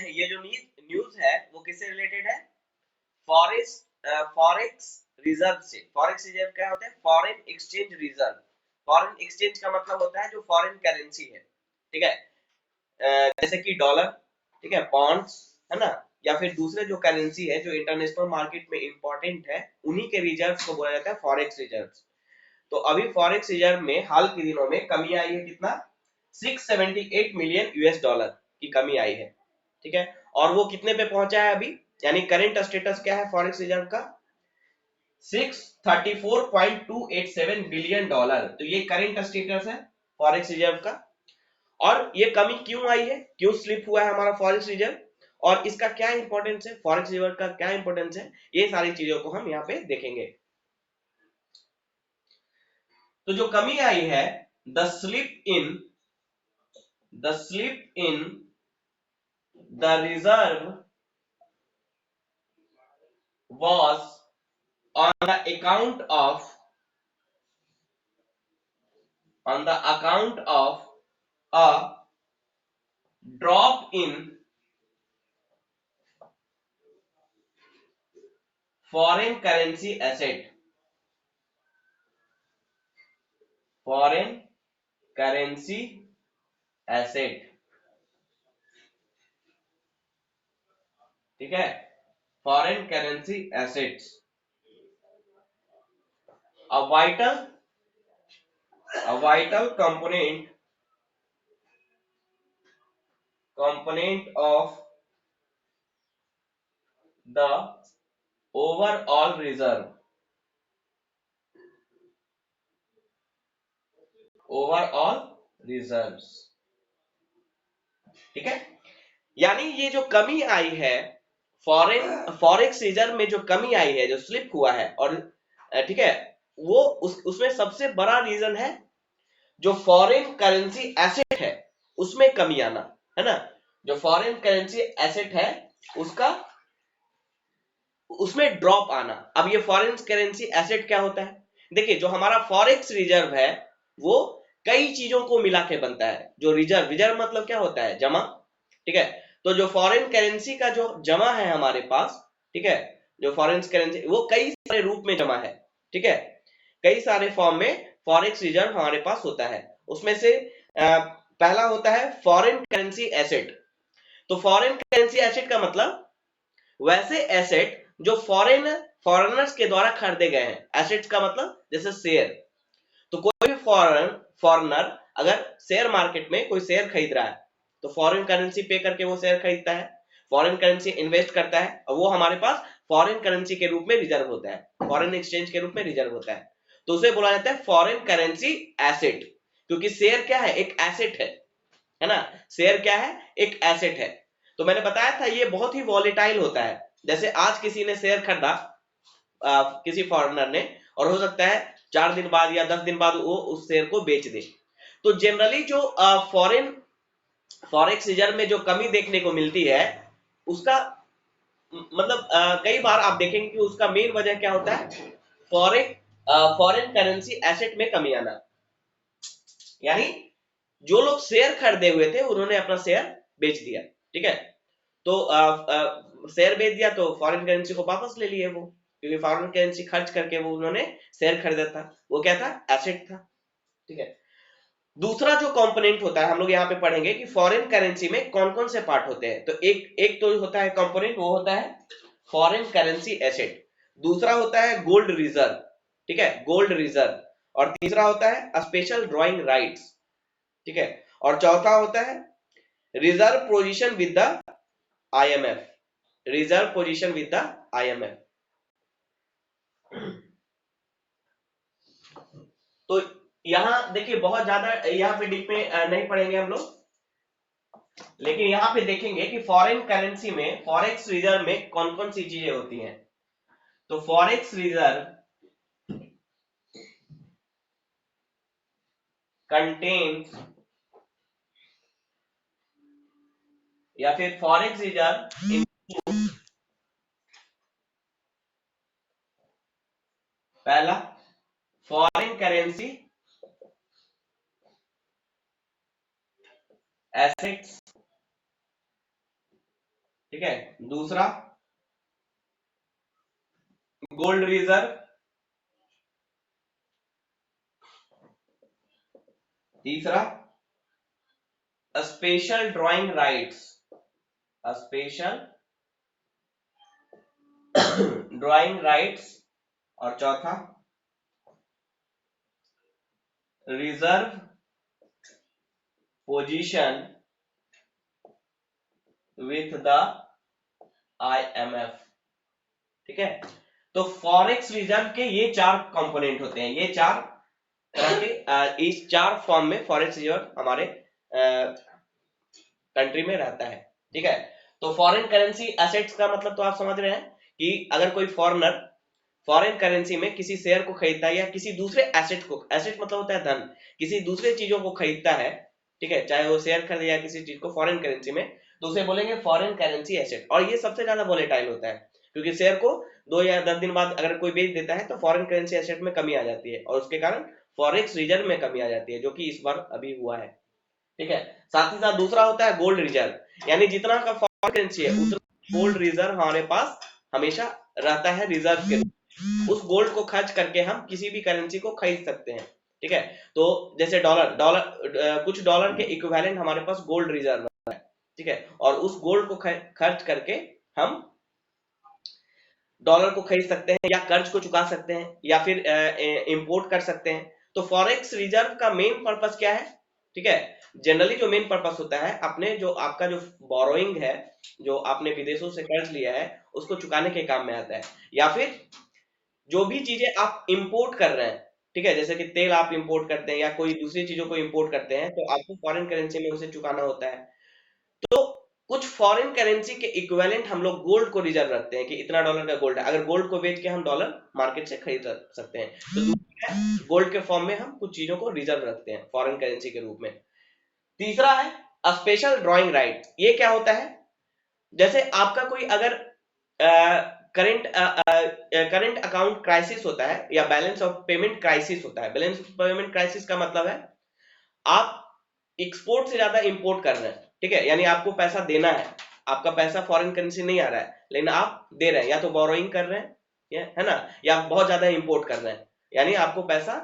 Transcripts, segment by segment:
ये जो न्यूज है वो किससे रिलेटेड है? फॉरेक्स रिजर्व से। फॉरेक्स रिजर्व क्या होता है? Foreign exchange reserve. Foreign exchange का मतलब होता है जो फॉरेन करेंसी है, ठीक है, जैसे कि डॉलर, ठीक है, पॉन्ड्स, है ना, या फिर दूसरे जो करेंसी है जो इंटरनेशनल मार्केट में इंपॉर्टेंट है, उन्हीं के रिजर्व को बोला जाता है फॉरेक्स रिजर्व। तो अभी फॉरेक्स रिजर्व में हाल के दिनों में कमी आई है, कितना? 678 मिलियन यूएस डॉलर की कमी आई है, ठीक है। और वो कितने पे पहुंचा है अभी, यानी करंट स्टेटस क्या है फॉरेक्स रिजर्व का? 634.287 बिलियन डॉलर। तो ये करंट स्टेटस है फॉरेक्स रिजर्व का। और ये कमी क्यों आई है, क्यों स्लिप हुआ है हमारा फॉरेक्स रिजर्व, और इसका क्या इंपॉर्टेंस है, फॉरेक्स रिजर्व का क्या इंपॉर्टेंस है, ये सारी चीजों को हम यहाँ पे देखेंगे। तो जो कमी आई है, the slip in the reserve was on the account of a drop in foreign currency asset, foreign currency asset, ठीक है, foreign currency assets, a vital component of the overall reserve, overall reserves, ठीक है। यानी ये जो कमी आई है forex reserve में, जो कमी आई है, जो स्लिप हुआ है, और ठीक है, वो उसमें सबसे बड़ा रीजन है जो फॉरेन करेंसी एसेट है उसमें कमी आना, है ना। जो फॉरेन करेंसी एसेट है उसका उसमें ड्रॉप आना। अब ये फॉरेन करेंसी एसेट क्या होता है? देखिए, जो हमारा फॉरेक्स रिजर्व है वो कई चीजों को मिला के बनता है। जो रिजर्व मतलब क्या होता है? जमा, ठीक है। तो जो फॉरेन करेंसी का जो जमा है हमारे पास, ठीक है, जो फॉरेन करेंसी वो कई सारे रूप में जमा है, ठीक है, कई सारे फॉर्म में फॉरेक्स रिजर्व हमारे पास होता है। उसमें से पहला होता है फॉरेन करेंसी एसेट। तो फॉरेन करेंसी एसेट का मतलब वैसे एसेट जो फॉरेनर्स के द्वारा खरीदे गए हैं। एसेट्स का मतलब जैसे शेयर। तो कोई भी फॉरेनर अगर शेयर मार्केट में कोई शेयर खरीद रहा है तो फॉरेन करेंसी पे करके वो शेयर खरीदता है, फॉरेन करेंसी इन्वेस्ट करता है, और वो हमारे पास फॉरेन करेंसी के रूप में रिजर्व होता है, फॉरेन एक्सचेंज के रूप में रिजर्व होता है। तो उसे बोला जाता है फॉरेन करेंसी एसेट, क्योंकि शेयर क्या है? एक एसेट है ना। शेयर क्या है? एक एसेट है। तो मैंने बताया था ये बहुत ही वॉलेटाइल होता है। जैसे आज किसी ने शेयर खरीदा, किसी फॉरेनर ने, और हो सकता है 4 दिन बाद या 10 दिन बाद वो उस शेयर को बेच दे। तो जनरली जो फॉरेन फॉरेक्स रिजर्व में जो कमी देखने को मिलती है उसका मतलब कई बार आप देखेंगे कि उसका मेन वजह क्या होता है? फॉरेन फॉरेन करेंसी एसेट में कमी आना। यानी जो लोग शेयर खरीदे हुए थे उन्होंने अपना शेयर बेच दिया, ठीक है। तो शेयर बेच दिया तो फॉरेन करेंसी को वापस ले लिए वो, क्योंकि फॉरेन करेंसी खर्च करके वो उन्होंने शेयर खरीदा था। वो क्या था? एसेट था, ठीक है। दूसरा जो कंपोनेंट होता है, हम लोग यहाँ पे पढ़ेंगे कि फॉरेन करेंसी में कौन कौन से पार्ट होते हैं। तो एक एक तो होता है कंपोनेंट, वो होता है फॉरेन करेंसी एसेट। दूसरा होता है गोल्ड रिजर्व, ठीक है, गोल्ड रिजर्व। और तीसरा होता है स्पेशल ड्रॉइंग राइट्स, ठीक है। और चौथा होता है reserve position with the IMF, reserve position with the IMF. तो यहां देखिए, बहुत ज्यादा यहाँ पे डीप में नहीं पढ़ेंगे हम लोग, लेकिन यहां पे देखेंगे कि फॉरेन करेंसी में फॉरेक्स रिजर्व में कौन कौन सी चीजें होती हैं। तो फॉरेक्स रिजर्व कंटेन्स, या फिर फॉरेक्स रिजर्व, पहला फॉरेन करेंसी एसेट्स, ठीक है। दूसरा गोल्ड रिजर्व। तीसरा special drawing rights, special drawing rights. और चौथा reserve position with the IMF। ठीक है। तो फॉरेक्स रिजर्व के ये चार कंपोनेंट होते हैं, ये चार तरह के इस चार फॉर्म में फॉरेक्स रिजर्व हमारे कंट्री में रहता है। ठीक है। तो फॉरेन करेंसी एसेट्स का मतलब तो आप समझ रहे हैं कि अगर कोई फॉरेनर फॉरेन करेंसी में किसी शेयर को खरीदता है या किसी दूसरे एसेट को, एसेट मतलब होता है धन, किसी दूसरे चीजों को खरीदता है, ठीक है, चाहे वो शेयर खरीदे या किसी चीज को फॉरेन करेंसी में, तो उसे बोलेंगे फॉरेन करेंसी एसेट। और ये सबसे ज्यादा वोलेटाइल होता है, क्योंकि शेयर को 2 या 10 दिन बाद अगर कोई बेच देता है तो फॉरेन करेंसी एसेट में कमी आ जाती है और उसके कारण फॉरेक्स रिजर्व में कमी आ जाती है, जो कि इस बार अभी हुआ है। ठीक है। साथ ही साथ दूसरा होता है गोल्ड रिजर्व, यानी जितना का फॉरेन करेंसी है उतना गोल्ड रिजर्व हमारे पास हमेशा रहता है रिजर्व के रूप। उस गोल्ड को खर्च करके हम किसी भी करेंसी को खरीद सकते हैं। ठीक है। तो जैसे डॉलर डॉलर कुछ डॉलर के इक्विवेलेंट हमारे पास गोल्ड रिजर्व है। ठीक है। और उस गोल्ड को खर्च करके हम डॉलर को खरीद सकते हैं या कर्ज को चुका सकते हैं या फिर इंपोर्ट कर सकते हैं। तो फॉरेक्स रिजर्व का मेन पर्पस क्या है? ठीक है। जनरली जो मेन पर्पस होता है, अपने जो आपका जो बोरोइंग है, जो आपने विदेशों से कर्ज लिया है, उसको चुकाने के काम में आता है। या फिर जो भी चीजें आप इंपोर्ट कर रहे हैं, ठीक है, जैसे कि तेल आप इंपोर्ट करते हैं या कोई दूसरी चीजों को इंपोर्ट करते हैं, तो आपको फॉरेन करेंसी में उसे चुकाना होता है। तो कुछ फॉरेन करेंसी के इक्विवेलेंट हम लोग गोल्ड को रिजर्व रखते हैं कि इतना डॉलर का गोल्ड है, अगर गोल्ड को बेच के हम डॉलर मार्केट से खरीद सकते हैं। तो दूसरा है गोल्ड के फॉर्म में हम कुछ चीजों को रिजर्व रखते हैं फॉरेन करेंसी के रूप में। तीसरा है स्पेशल ड्राइंग राइट। ये क्या होता है? जैसे आपका कोई अगर करंट करंट अकाउंट क्राइसिस होता है या बैलेंस ऑफ पेमेंट क्राइसिस होता है। बैलेंस ऑफ पेमेंट क्राइसिस का मतलब है आप एक्सपोर्ट से ज्यादा इंपोर्ट कर रहे हैं, ठीक है, यानी आपको पैसा देना है, आपका पैसा फॉरेन करेंसी नहीं आ रहा है लेकिन आप दे रहे हैं, या तो बोरोइंग कर रहे हैं, है ना, या आप बहुत ज्यादा इंपोर्ट कर रहे हैं, यानी आपको पैसा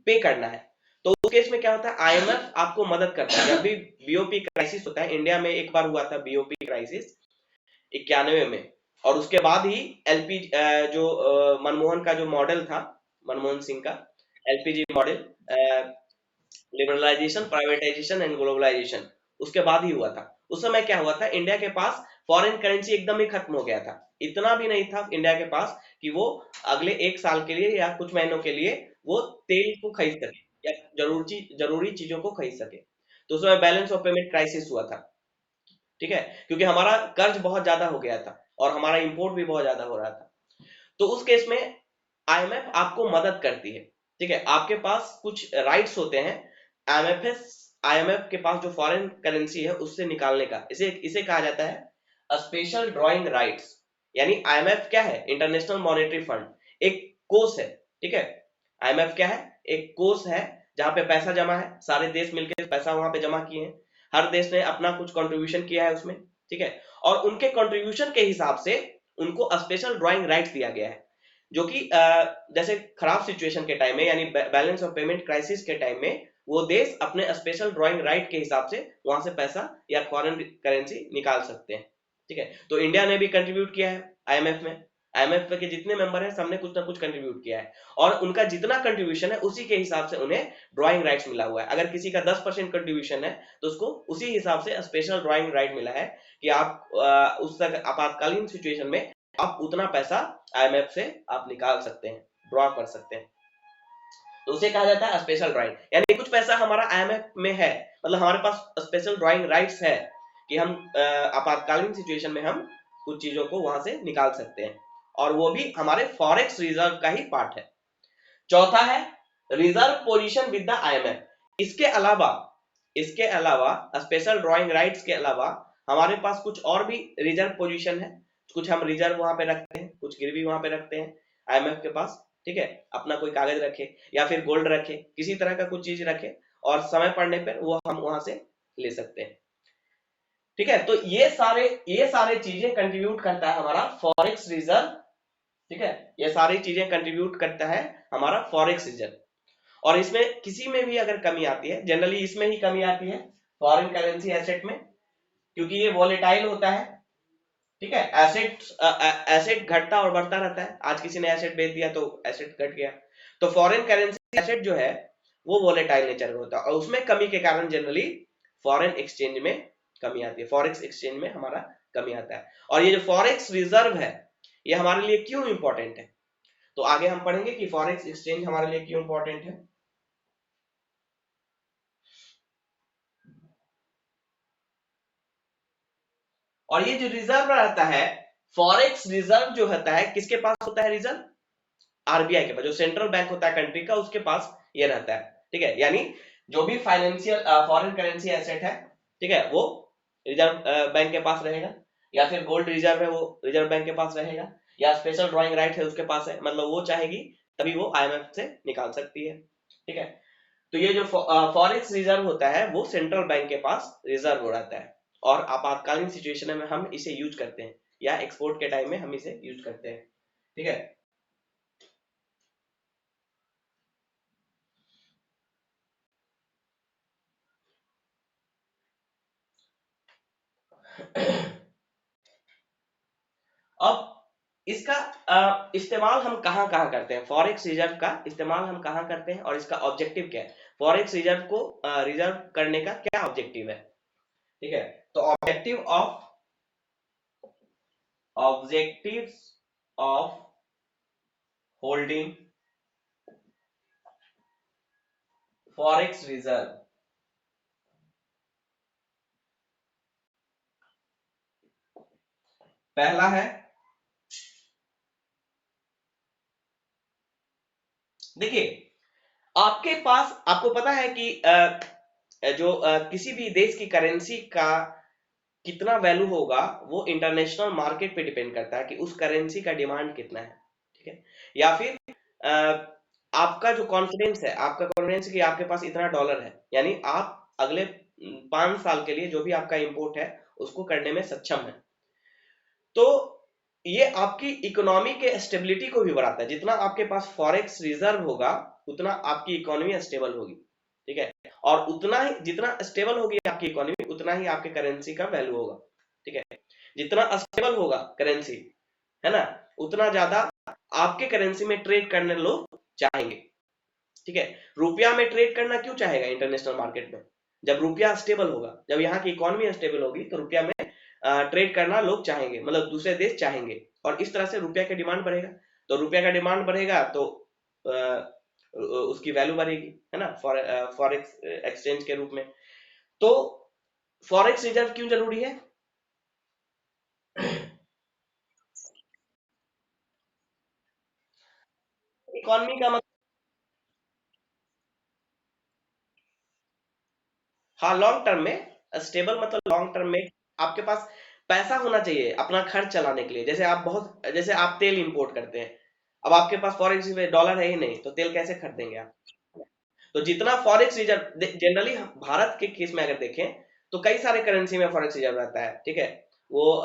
पे करना है। तो उस केस में क्या होता है, IMF आपको मदद करता है। जब भी BOP क्राइसिस होता है, इंडिया में एक बार हुआ था BOP क्राइसिस 91 में, और उसके बाद ही LPG जो मनमोहन का जो मॉडल था, मनमोहन सिंह का LPG model, liberalisation, privatisation and globalisation, उसके बाद ही हुआ था। उस समय क्या हुआ था, इंडिया के पास फॉरेन करेंसी एकदम ही खत्म हो गया था। इतना भी नहीं था इंडिया के पास कि वो अगले 1 साल के लिए या कुछ महीनों के लिए वो तेल को खरीद सके या जरूरी चीजों को खरीद सके। तो उस समय बैलेंस ऑफ पेमेंट क्राइसिस हुआ था। ठीक है। क्योंकि हमारा कर्ज बहुत ज्यादा हो गया था और हमारा इंपोर्ट भी बहुत ज्यादा हो रहा था। तो उस केस में IMF आपको मदद करती है। ठीक है। आपके पास कुछ राइट्स होते हैं IMF के पास जो फॉरेन करेंसी है उससे निकालने का, इसे इसे कहा जाता है स्पेशल ड्राइंग राइट्स। यानी IMF क्या है? इंटरनेशनल मॉनेटरी फंड, एक कोष है। ठीक है। IMF क्या है? एक कोष है जहां पे पैसा जमा है, सारे देश मिलकर पैसा वहां पे जमा किए हैं, हर देश ने अपना कुछ कंट्रीब्यूशन किया है उसमें। ठीक है। और उनके कंट्रीब्यूशन के हिसाब से उनको स्पेशल ड्राइंग राइट्स दिया गया है, जो कि जैसे खराब सिचुएशन के टाइम में, यानी बैलेंस ऑफ पेमेंट क्राइसिस के टाइम में, वो देश अपने स्पेशल ड्राइंग राइट के हिसाब से वहां से पैसा या फॉरेन करेंसी निकाल सकते हैं। ठीक है। तो इंडिया ने भी कंट्रीब्यूट किया है IMF में, IMF के जितने मेंबर हैं सबने कुछ ना कुछ कंट्रीब्यूट किया है, और उनका जितना कंट्रीब्यूशन है उसी के हिसाब से उन्हें ड्राइंग राइट्स मिला हुआ है। अगर किसी का 10% कंट्रीब्यूशन है तो उसको उसी हिसाब से स्पेशल ड्राइंग राइट मिला है कि आप उस तक आपातकालीन सिचुएशन में आप उतना पैसा IMF से आप निकाल सकते हैं, ड्रॉ कर सकते हैं। तो उसे कहा जाता है स्पेशल ड्राइंग। यानी कुछ पैसा हमारा IMF में है, मतलब हमारे पास स्पेशल ड्राइंग राइट्स है कि हम आपातकालीन सिचुएशन में हम कुछ चीजों को वहां से निकाल सकते हैं, और वो भी हमारे फॉरेक्स रिजर्व का ही पार्ट है। चौथा है reserve position with the IMF। इसके अलावा स्पेशल ड्राइंग राइट्स के अलावा हमारे पास कुछ और भी रिजर्व पोजीशन है। कुछ हम रिजर्व वहां पे रखते हैं, कुछ गिरवी वहां पे रखते हैं IMF के पास। ठीक है। अपना कोई कागज रखे या फिर गोल्ड रखे, किसी तरह का कुछ चीज रखे, और समय पड़ने पर वो हम वहां से ले सकते हैं। ठीक है, तो ये सारे चीजें कंट्रीब्यूट करता है हमारा फॉरेक्स रिजर्व। ठीक है, ये सारी चीजें कंट्रीब्यूट करता है हमारा फॉरेक्स रिजर्व। और इसमें किसी में भी अगर कमी आती है, जनरली इसमें ही कमी आती है फॉरेन करेंसी एसेट में, क्योंकि ये वॉलेटाइल होता है। ठीक है, एसेट घटता और बढ़ता रहता है, आज किसी ने एसेट बेच दिया तो एसेट घट गया। तो फॉरेन करेंसी एसेट जो है वो वॉलेटाइल नेचर का होता है, और उसमें कमी के कारण जनरली फॉरेन एक्सचेंज में कमी आती है, फॉरेक्स एक्सचेंज में हमारा कमी आता है। और ये जो फॉरेक्स रिजर्व है ये हमारे लिए क्यों इंपॉर्टेंट है, तो आगे हम पढ़ेंगे कि फॉरेक्स एक्सचेंज हमारे लिए क्यों इंपॉर्टेंट है। और ये जो रिजर्व रहता है, फॉरेक्स रिजर्व जो होता है, किसके पास होता है रिजर्व? आरबीआई के पास, जो सेंट्रल बैंक होता है कंट्री का, उसके पास ये रहता है। ठीक है, यानी जो भी फाइनेंशियल फॉरेन करेंसी एसेट है, ठीक है, वो रिजर्व बैंक के पास रहेगा, या फिर गोल्ड रिजर्व है वो रिजर्व बैंक के पास रहेगा, या स्पेशल ड्रॉइंग राइट है उसके पास है, मतलब वो चाहेगी तभी वो आईएमएफ से निकाल सकती है। ठीक है, तो ये जो फॉरेक्स रिजर्व होता है वो सेंट्रल बैंक के पास रिजर्व रहता है, और आपातकालीन सिचुएशन में हम इसे यूज करते हैं, या एक्सपोर्ट के टाइम में हम इसे यूज करते हैं। ठीक है, अब इसका इस्तेमाल हम कहाँ कहाँ करते हैं, फॉरेक्स रिजर्व का इस्तेमाल हम कहाँ करते हैं, और इसका ऑब्जेक्टिव क्या है, फॉरेक्स रिजर्व को रिजर्व करने का क्या ऑब्जेक्टिव है। ठीक है, तो objectives of holding forex reserve, पहला है, देखिए आपके पास, आपको पता है कि किसी भी देश की करेंसी का कितना वैल्यू होगा वो इंटरनेशनल मार्केट पे डिपेंड करता है कि उस करेंसी का डिमांड कितना है। ठीक है, या फिर अ, आपका जो कॉन्फिडेंस है, आपका कॉन्फिडेंस कि आपके पास इतना डॉलर है, यानी आप अगले 5 साल के लिए जो भी आपका इंपोर्ट है उसको करने में सक्षम है। तो ये आपकी इकोनॉमी के स्टेबिलिटी को भी बढ़ाता है, जितना आपके पास फॉरेक्स रिजर्व होगा उतना आपकी इकोनॉमी स्टेबल होगी। ठीक है, और उतना ही जितना स्टेबल होगी आपकी इकोनॉमी उतना ही आपके करेंसी का वैल्यू होगा। ठीक है, जितना स्टेबल होगा करेंसी, है ना, उतना ज्यादा आपके करेंसी में ट्रेड करने लोग चाहेंगे। ठीक है, रुपया में ट्रेड करना क्यों चाहेगा इंटरनेशनल मार्केट में, जब रुपया स्टेबल होगा, जब यहाँ की इकोनॉमी स्टेबल होगी तो रुपया में ट्रेड करना लोग चाहेंगे, मतलब दूसरे देश चाहेंगे, और इस तरह से रुपया का डिमांड बढ़ेगा। तो रुपया का डिमांड बढ़ेगा तो अ, उसकी वैल्यू बढ़ेगी, है ना, फॉरेक्स एक्सचेंज के रूप में। तो फॉरेक्स रिजर्व क्यों जरूरी है? इकोनॉमी का मतलब, हाँ लॉन्ग टर्म में स्टेबल, मतलब लॉन्ग टर्म में आपके पास पैसा होना चाहिए अपना खर्च चलाने के लिए। जैसे आप तेल इंपोर्ट करते हैं, अब आपके पास फॉरेक्स में डॉलर है ही नहीं तो तेल कैसे खरीदेंगे आप? तो जितना फॉरेक्स रिजर्व, जनरली भारत के केस में अगर देखें तो कई सारे करेंसी में फॉरेक्स रिजर्व रहता है। ठीक है, वो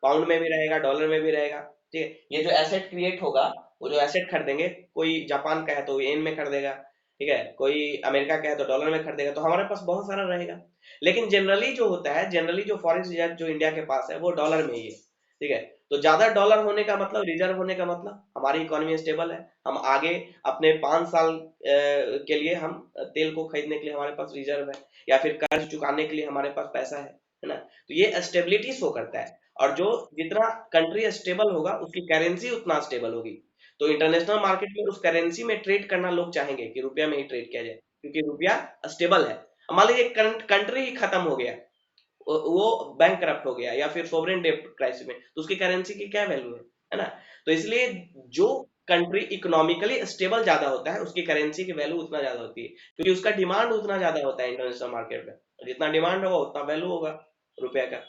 पाउंड में भी रहेगा, डॉलर में भी रहेगा। ठीक है, ये जो एसेट क्रिएट होगा, वो जो एसेट खरीदेंगे, कोई जापान का है तो येन में खरीदेगा, ठीक है, कोई अमेरिका का है तो डॉलर में खरीदेगा, तो हमारे पास बहुत सारा रहेगा। लेकिन जनरली जो होता है, जनरली जो फॉरेक्स रिजर्व जो इंडिया के पास है वो डॉलर में ही है। ठीक है, तो ज्यादा डॉलर होने का मतलब, रिजर्व होने का मतलब हमारी इकोनॉमी स्टेबल है, हम आगे अपने 5 साल के लिए हम तेल को खरीदने के लिए हमारे पास रिजर्व है, या फिर कर्ज चुकाने के लिए हमारे पास पैसा है ना। तो ये स्टेबिलिटी शो करता है, और जो जितना कंट्री स्टेबल होगा उसकी करेंसी उतना स्टेबल होगी। तो इंटरनेशनल मार्केट में उस करेंसी में ट्रेड करना लोग चाहेंगे कि रुपया में ही ट्रेड किया जाए, क्योंकि रुपया स्टेबल है। अब मान लीजिए कंट्री ही खत्म हो गया, वो बैंक करप्ट हो गया, या फिर सोवरेन डेब्ट क्राइसिस में, तो उसकी करेंसी की क्या वैल्यू है ना। तो इसलिए जो कंट्री इकोनॉमिकली स्टेबल ज्यादा होता है उसकी करेंसी की वैल्यू उतना ज्यादा होती है, क्योंकि उसका डिमांड उतना ज्यादा होता है इंटरनेशनल मार्केट में, जितना डिमांड होगा उतना वैल्यू होगा रुपया का।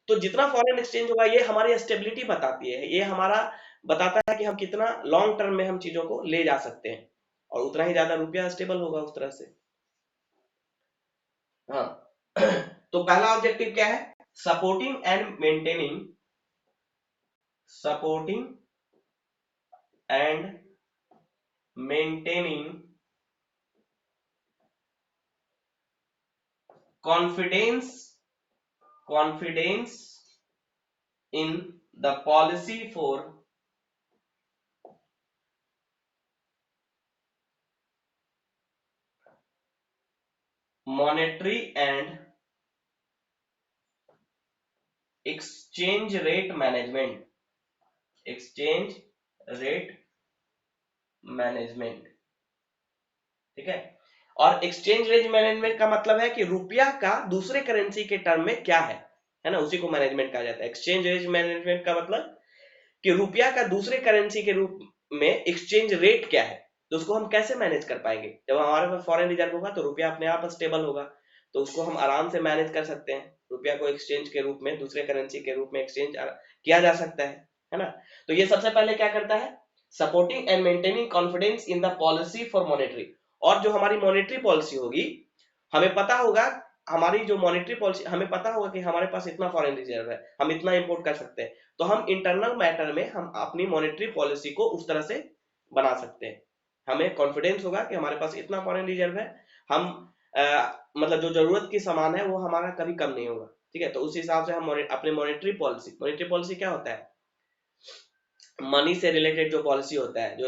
तो जितना फॉरेन एक्सचेंज होगा ये हमारी स्टेबिलिटी बताती है, ये हमारा बताता है कि हम कितना लॉन्ग टर्म में हम चीजों को ले जा सकते हैं, और उतना ही ज्यादा रुपया स्टेबल होगा उस तरह से। हाँ तो पहला ऑब्जेक्टिव क्या है? Supporting and maintaining confidence in the policy for monetary and exchange rate management ठीक है। और एक्सचेंज रेट मैनेजमेंट का मतलब है कि रुपया का दूसरे करेंसी के टर्म में क्या है ना, उसी को मैनेजमेंट कहा जाता है। एक्सचेंज रेट मैनेजमेंट का मतलब कि रुपया का दूसरे करेंसी के रूप में एक्सचेंज रेट क्या है, तो उसको हम कैसे मैनेज कर पाएंगे। जब हमारे पास फॉरेन रिजर्व होगा तो रुपया अपने आप स्टेबल होगा, तो उसको हम आराम से मैनेज कर सकते हैं। रुपया को एक्सचेंज के रूप में दूसरे करेंसी के रूप में एक्सचेंज किया जा सकता है ना। तो ये सबसे पहले क्या करता है, supporting and maintaining confidence in the policy for monetary. और जो हमारी मॉनेटरी पॉलिसी होगी, हमें पता होगा, हमारी जो मॉनेटरी पॉलिसी, हमें पता होगा कि हमारे पास इतना फॉरेन रिजर्व है, हम इतना इंपोर्ट कर सकते हैं, तो हम इंटरनल मैटर में हम अपनी मॉनेटरी पॉलिसी को उस तरह से बना सकते हैं। हमें कॉन्फिडेंस होगा कि हमारे पास इतना फॉरेन रिजर्व है, हम मतलब जो जरूरत की सामान है वो हमारा कभी कम नहीं होगा, ठीक है। तो उस हिसाब से हम अपने मॉनेटरी पॉलिसी क्या होता है, मनी से रिलेटेड जो पॉलिसी होता है, जो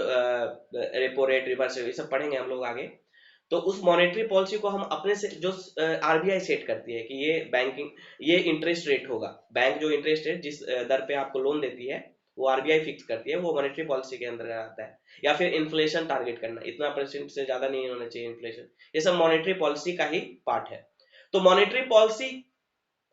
रेपो रेट, रिवर्स रेट, ये सब पढ़ेंगे हम लोग आगे। तो उस मॉनेटरी पॉलिसी को हम अपने से, जो आरबीआई सेट करती है कि ये इंटरेस्ट रेट होगा, बैंक जो इंटरेस्ट रेट जिस दर पे आपको लोन देती है वो आरबीआई फिक्स करती है, वो मॉनेटरी पॉलिसी के अंदर आता है। या फिर इन्फ्लेशन टारगेट करना, इतना परसेंट से ज्यादा नहीं होना चाहिए इन्फ्लेशन, ये सब मॉनेटरी पॉलिसी का ही पार्ट है। तो मॉनेटरी पॉलिसी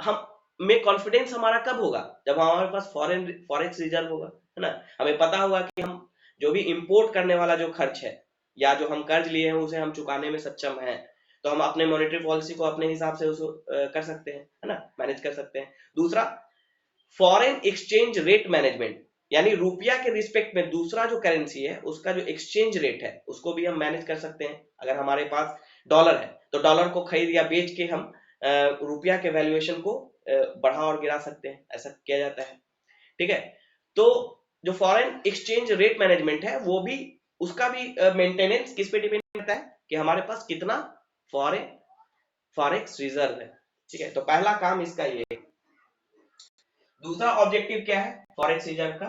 हम में कॉन्फिडेंस हमारा कब होगा, जब हमारे पास फॉरेक्स रिजर्व होगा, है ना। हमें पता होगा कि हम जो भी इंपोर्ट करने वाला जो खर्च है या जो हम कर्ज लिए हैं उसे हम चुकाने में सक्षम हैं, तो हम अपने मॉनेटरी पॉलिसी को अपने हिसाब से उसको कर सकते हैं, है ना, मैनेज कर सकते हैं। दूसरा, फॉरेन एक्सचेंज रेट मैनेजमेंट, यानी रुपया के रिस्पेक्ट में दूसरा जो करेंसी है उसका जो एक्सचेंज रेट है उसको भी हम मैनेज कर सकते हैं। अगर हमारे पास डॉलर है तो डॉलर को खरीद या बेच के हम रुपया के वैल्यूएशन को बढ़ा और गिरा सकते हैं, ऐसा किया जाता है, ठीक है। तो जो फॉरेन एक्सचेंज रेट मैनेजमेंट है वो भी, उसका भी मेंटेनेंस किस पे डिपेंड करता है कि हमारे पास कितना फॉरेन फॉरेक्स रिजर्व है, ठीक है। तो पहला काम इसका ये है। दूसरा ऑब्जेक्टिव क्या है फॉरेक्स रिजर्व का,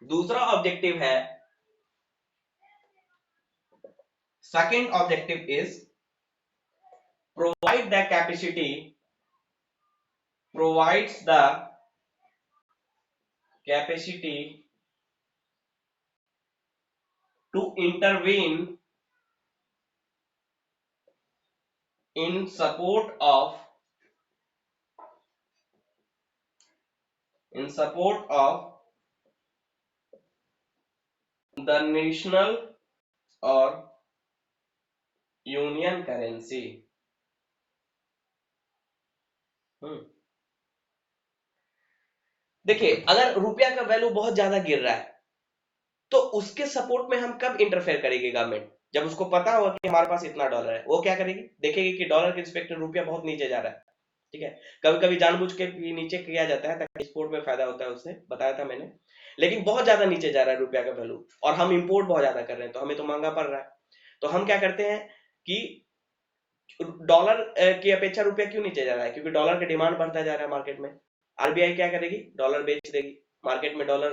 दूसरा ऑब्जेक्टिव है, second objective is provide the capacity provides the capacity to intervene in support of the national or union currency. देखिए, अगर रुपया का वैल्यू बहुत ज्यादा गिर रहा है तो उसके सपोर्ट में हम कब इंटरफेयर करेगी गवर्नमेंट, जब उसको पता होगा कि हमारे पास इतना डॉलर है। वो क्या करेगी, देखेगी कि डॉलर के रिस्पेक्ट में रुपया बहुत नीचे जा रहा है, ठीक है। कभी कभी जानबूझ के भी नीचे किया जाता है ताकि एक्सपोर्ट में फायदा होता है, उससे बताया था मैंने। लेकिन बहुत ज्यादा नीचे जा रहा है रुपया का वैल्यू और हम इंपोर्ट बहुत ज्यादा कर रहे हैं तो हमें तो महंगा पड़ रहा है, तो हम क्या करते हैं कि डॉलर की अपेक्षा रुपया क्यों नीचे जा रहा है, क्योंकि डॉलर का डिमांड बढ़ता जा रहा है मार्केट में। आरबीआई क्या करेगी, डॉलर बेच देगी, मार्केट में डॉलर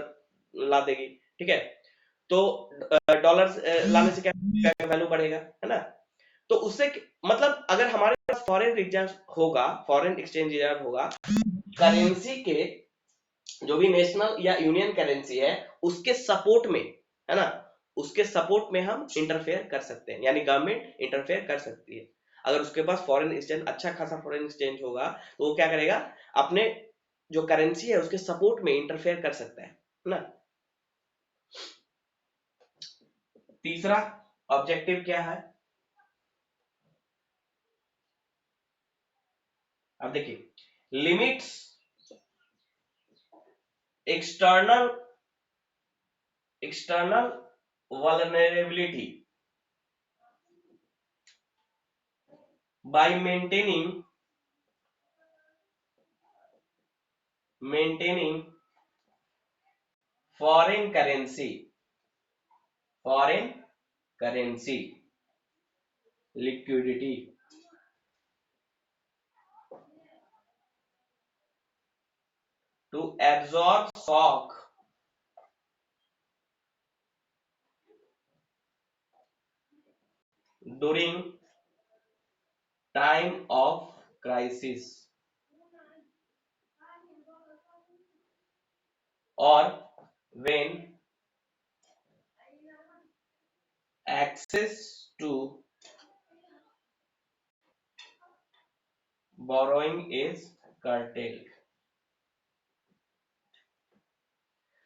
ला देगी, ठीक है। तो डॉलर लाने से क्या वैल्यू बढ़ेगा, है ना। तो उससे मतलब अगर हमारे पास फॉरेन रिजर्व होगा, फॉरेन एक्सचेंज रिजर्व होगा, करेंसी के जो भी नेशनल या यूनियन करेंसी है उसके सपोर्ट में, है ना, उसके सपोर्ट में हम इंटरफेयर कर सकते हैं, यानी गवर्नमेंट इंटरफेयर कर सकती है। अगर उसके पास फॉरेन एक्सचेंज, अच्छा खासा फॉरेन एक्सचेंज होगा तो वो क्या करेगा, अपने जो करेंसी है उसके सपोर्ट में इंटरफेयर कर सकता है ना। तीसरा ऑब्जेक्टिव क्या है, अब देखिए, limits external vulnerability, by maintaining foreign currency liquidity to absorb shock during time of crisis or when access to borrowing is curtailed।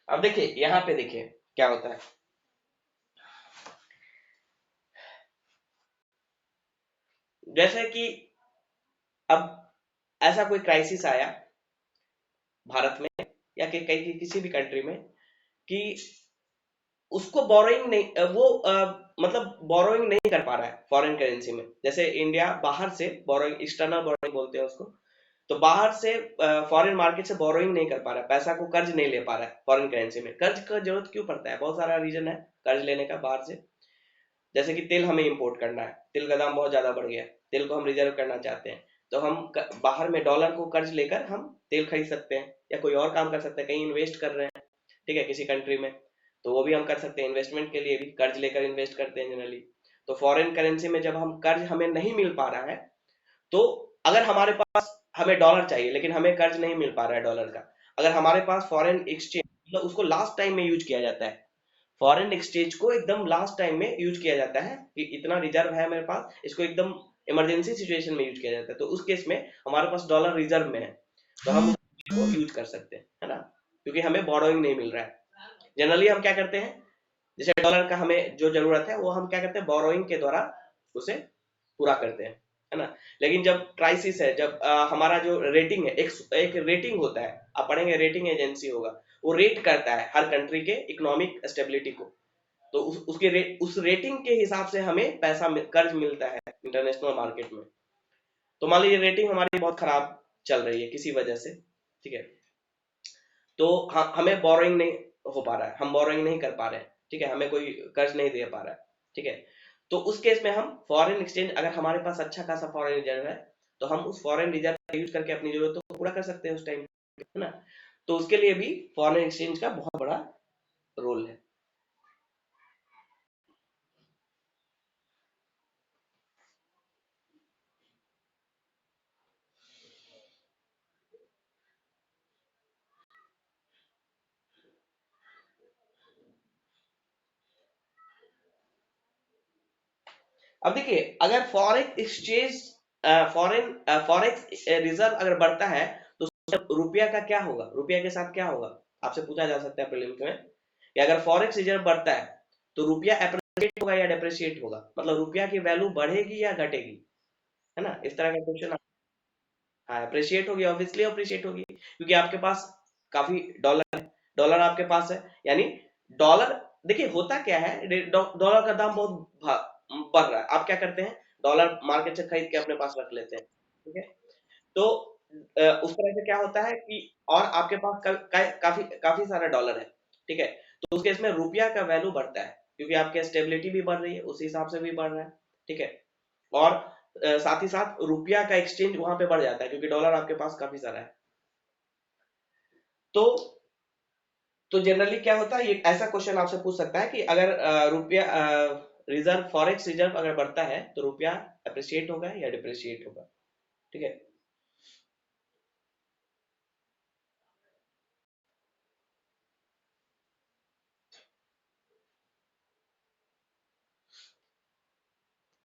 अब देखिए यहां पे देखिए क्या होता है। जैसे कि अब ऐसा कोई क्राइसिस आया भारत में या किसी भी कंट्री में कि उसको बोरोइंग नहीं मतलब बोरोइंग नहीं कर पा रहा है फॉरेन करेंसी में। जैसे इंडिया बाहर से बोरोइंग, एक्सटर्नल बोरोइंग बोलते हैं उसको, तो बाहर से फॉरेन मार्केट से बोरोइंग नहीं कर पा रहा है, पैसा को कर्ज नहीं ले पा रहा है फॉरेन करेंसी में। कर्ज का जरूरत क्यों पड़ता है? बहुत सारा रीजन है कर्ज लेने का बाहर से। जैसे कि तेल हमें इंपोर्ट करना है, तेल का दाम बहुत ज्यादा बढ़ गया, तेल को हम रिजर्व करना चाहते हैं, तो हम बाहर में डॉलर को कर्ज लेकर हम तेल खरीद सकते हैं या कोई और काम कर सकते हैं, कहीं इन्वेस्ट कर रहे हैं, ठीक है, किसी कंट्री में, तो वो भी हम कर सकते हैं। इन्वेस्टमेंट के लिए भी कर्ज लेकर इन्वेस्ट करते हैं जनरली। तो फॉरेन करेंसी में जब हम कर्ज हमें नहीं मिल पा रहा है, तो अगर हमारे पास हमें डॉलर चाहिए लेकिन हमें कर्ज नहीं मिल पा रहा है डॉलर का, अगर हमारे पास फॉरेन एक्सचेंज, मतलब उसको लास्ट टाइम में यूज किया जाता है, फॉरेन एक्सचेंज को एकदम लास्ट टाइम में यूज किया जाता है कि इतना रिजर्व है मेरे पास, इसको एकदम इमरजेंसी सिचुएशन में यूज किया जाता है। तो उस केस में हमारे पास डॉलर रिजर्व में है, तो हम उसको यूज कर सकते हैं, है ना, क्योंकि हमें बोरोइंग नहीं मिल रहा है। जनरली हम क्या करते हैं, जैसे डॉलर का हमें जो जरूरत है वो हम क्या करते हैं, बोरोइंग के द्वारा उसे पूरा करते हैं, है ना। लेकिन जब क्राइसिस है, जब हमारा जो रेटिंग है, एक रेटिंग होता है, आप पढ़ेंगे रेटिंग एजेंसी होगा, वो रेट करता है हर कंट्री के इकोनॉमिक स्टेबिलिटी को, तो उस रेटिंग के हिसाब से हमें कर्ज मिलता है इंटरनेशनल मार्केट में। तो मान लीजिए रेटिंग हमारी बहुत खराब चल रही है किसी वजह से, ठीक है, तो हमें बोरोइंग नहीं हो पा रहा है, हम बोरोइंग नहीं कर पा रहे हैं, ठीक है, हमें कोई कर्ज नहीं दे पा रहा है, ठीक है, तो उस केस में हम फॉरेन एक्सचेंज, अगर हमारे पास अच्छा खासा फॉरेन रिजर्व है, तो हम उस फॉरेन रिजर्व का यूज करके अपनी जरूरतों को पूरा कर सकते हैं उस टाइम, है ना। तो उसके लिए भी फॉरेन एक्सचेंज का बहुत बड़ा रोल है। अब देखिए अगर फॉरेक्स रिजर्व अगर बढ़ता है, तो रुपया का क्या होगा, रुपया के साथ क्या होगा, आपसे पूछा जा सकता है प्रीलिम्स में कि अगर फॉरेक्स रिजर्व बढ़ता है तो रुपया अप्रिशिएट होगा या डेप्रिशिएट होगा, मतलब रुपया की वैल्यू बढ़ेगी या घटेगी, है ना, इस तरह का क्वेश्चन। हाँ, अप्रिशिएट होगी, ऑब्वियसली अप्रिशिएट होगी, क्योंकि आपके पास काफी डॉलर आपके पास है, यानी डॉलर, देखिए होता क्या है, डॉलर का दाम बहुत बढ़ रहा है, आप क्या करते हैं, डॉलर मार्केट से खरीद के अपने पास रख लेते हैं, ठीक है, तो उस तरह से क्या होता है कि और आपके पास काफी काफी सारा डॉलर है, ठीक है, तो उस केस में रुपया का वैल्यू बढ़ता है, क्योंकि आपकी स्टेबिलिटी भी बढ़ रही है, उस हिसाब से भी बढ़ रहा है, ठीक है, और साथ ही साथ रुपया का एक्सचेंज वहां पे बढ़ जाता है, क्योंकि डॉलर आपके पास काफी सारा है। तो जनरली क्या होता है, ये ऐसा क्वेश्चन आपसे पूछ सकता है कि अगर रुपया रिजर्व, फॉरेक्स रिजर्व अगर बढ़ता है तो रुपया अप्रिशिएट होगा या डिप्रिशिएट होगा, ठीक है।